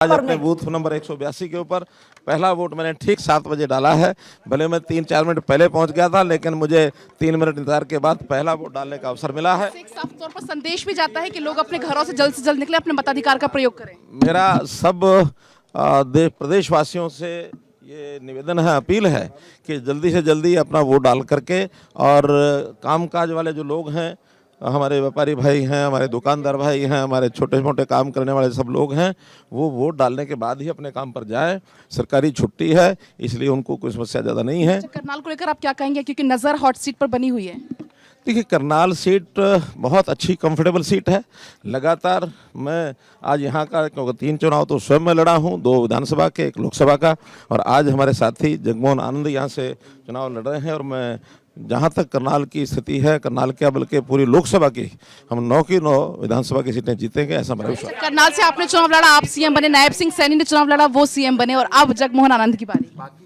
आज अपने booth number 182 के ऊपर पहला वोट मैंने ठीक 7 बजे डाला है। भले मैं 3-4 मिनट पहले पहुंच गया था, लेकिन मुझे 3 मिनट इंतजार के बाद पहला वोट डालने का अवसर मिला है। एक साफ तौर पर संदेश भी जाता है कि लोग अपने घरों से जल्द निकले, अपने मताधिकार का प्रयोग करें। मेरा सब प्रदेशवासियों से ये निवेदन है, अपील है कि जल्दी से जल्दी अपना वोट डाल करके, और कामकाज वाले जो लोग हैं, हमारे व्यापारी भाई हैं, हमारे दुकानदार भाई हैं, हमारे छोटे मोटे काम करने वाले सब लोग हैं, वो वोट डालने के बाद ही अपने काम पर जाएं। सरकारी छुट्टी है, इसलिए उनको कोई समस्या ज़्यादा नहीं है। करनाल को लेकर आप क्या कहेंगे, क्योंकि नज़र हॉट सीट पर बनी हुई है? देखिए, करनाल सीट बहुत अच्छी कंफर्टेबल सीट है। लगातार मैं आज यहाँ का, क्योंकि 3 चुनाव तो स्वयं में लड़ा हूँ, 2 विधानसभा के, 1 लोकसभा का, और आज हमारे साथी जगमोहन आनंद यहाँ से चुनाव लड़ रहे हैं। और मैं जहाँ तक करनाल की स्थिति है, करनाल क्या बल्कि पूरी लोकसभा की, हम 9 की 9 विधानसभा की सीटें जीतेंगे, ऐसा मेरा विश्वास। करनाल से आपने चुनाव लड़ा, आप सीएम बने, नायब सिंह सैनी ने चुनाव लड़ा, वो सीएम बने, और अब जगमोहन आनंद की बारी।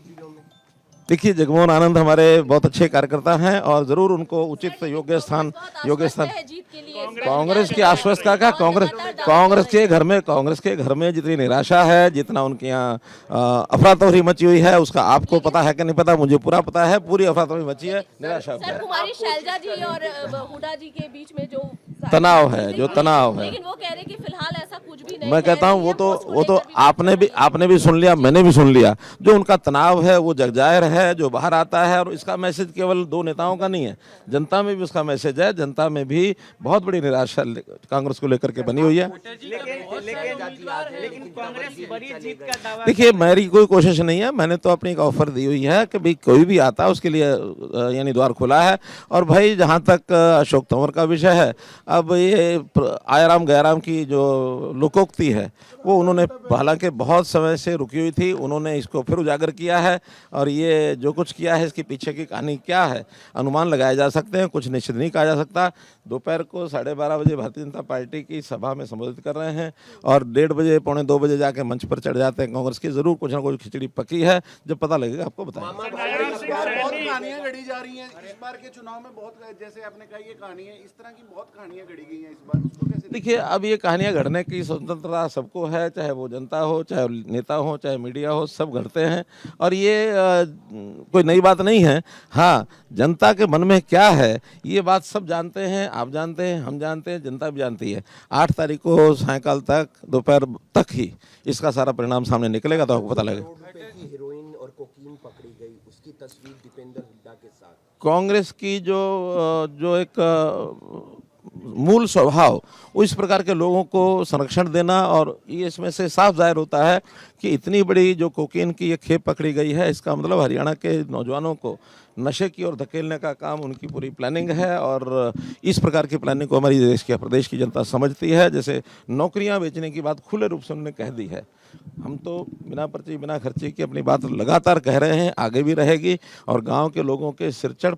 देखिए, जगमोहन आनंद हमारे बहुत अच्छे कार्यकर्ता हैं और जरूर उनको उचित योग्य स्थान कांग्रेस की आश्वस्त का कांग्रेस के घर में जितनी निराशा है, जितना उनके यहाँ अफरा तफरी मची हुई है, उसका आपको पता है कि नहीं पता, मुझे पूरा पता है। पूरी अफरा तफरी मची है, निराशा है। कुमारी शैलजा जी और हुडा जी के बीच में जो तनाव है, लेकिन वो कह रहे कि फिलहाल ऐसा कुछ भी नहीं। मैं कहता हूँ वो तो आपने भी सुन लिया, मैंने भी सुन लिया। जो उनका तनाव है वो जगजाहिर है, जो बाहर आता है, और इसका मैसेज केवल 2 नेताओं का नहीं है, जनता में भी उसका मैसेज है। जनता में भी बहुत बड़ी निराशा कांग्रेस को लेकर के बनी हुई है। देखिए, मेरी कोई कोशिश नहीं है, मैंने तो अपनी एक ऑफर दी हुई है कि भाई कोई भी आता उसके लिए यानी द्वार खुला है। और भाई, जहाँ तक अशोक तंवर का विषय है, अब ये आयाराम गयाराम की जो लोकोक्ति है, वो उन्होंने हालांकि बहुत समय से रुकी हुई थी, उन्होंने इसको फिर उजागर किया है। और ये जो कुछ किया है, इसके पीछे की कहानी क्या है, अनुमान लगाए जा सकते हैं, कुछ निश्चित नहीं कहा जा सकता। दोपहर को 12:30 बजे भारतीय जनता पार्टी की सभा में संबोधित कर रहे हैं, और 1:30 बजे 1:45 बजे जाके मंच पर चढ़ जाते हैं कांग्रेस की। जरूर कुछ ना कुछ खिचड़ी पकी है, जब पता लगेगा आपको बताएंगे। बहुत कहानियां घड़ी जा रही हैं इस बार के चुनाव में, बहुत, जैसे आपने कहा ये कहानी है, इस तरह की बहुत कहानियां घड़ी गई हैं इस बार, उसको कैसे? देखिए, अब ये कहानियां घड़ने की स्वतंत्रता सबको है, चाहे वो जनता हो, चाहे नेता हो, चाहे मीडिया हो, सब घड़ते हैं। और ये कोई नई बात नहीं है। हाँ, जनता के मन में क्या है ये बात सब जानते हैं, आप जानते हैं, हम जानते हैं, जनता भी जानती है। 8 तारीख को सायंकाल तक, दोपहर तक ही इसका सारा परिणाम सामने निकलेगा, तो आपको पता लगेगा। हीरोइन और कोकीन पकड़ी गई, उसकी तस्वीर दीपेंद्र हुड्डा के साथ। कांग्रेस की जो एक मूल स्वभाव, इस प्रकार के लोगों को संरक्षण देना, और ये इसमें से साफ जाहिर होता है कि इतनी बड़ी जो कोकीन की ये खेप पकड़ी गई है, इसका मतलब हरियाणा के नौजवानों को नशे की ओर धकेलने का काम उनकी पूरी प्लानिंग है। और इस प्रकार की प्लानिंग को हमारी प्रदेश की जनता समझती है। जैसे नौकरियां बेचने की बात खुले रूप से उन्होंने कह दी है। हम तो बिना पर्ची बिना खर्चे की अपनी बात लगातार कह रहे हैं, आगे भी रहेगी। और गांव के लोगों के सिर चढ़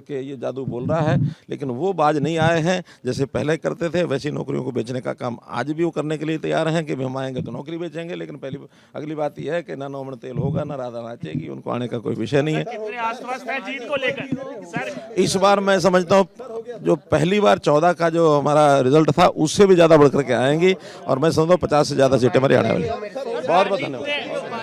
के ये जादू बोल रहा है, लेकिन वो बाज नहीं आए हैं। जैसे पहले करते थे, वैसी नौकरियों को बेचने का काम आज भी वो करने के लिए तैयार हैं कि हम आएंगे तो नौकरी बेचेंगे। लेकिन अगली बात यह है कि ना नौमण तेल होगा, ना राधा नाचेगी, उनको आने का कोई विषय नहीं है। जीत को लेकर इस बार मैं समझता हूँ जो पहली बार 14 का जो हमारा रिजल्ट था, उससे भी ज्यादा बढ़ करके आएंगी। और मैं समझता हूँ 50 से ज्यादा सीटें हमारी आने वाली। बहुत बहुत धन्यवाद।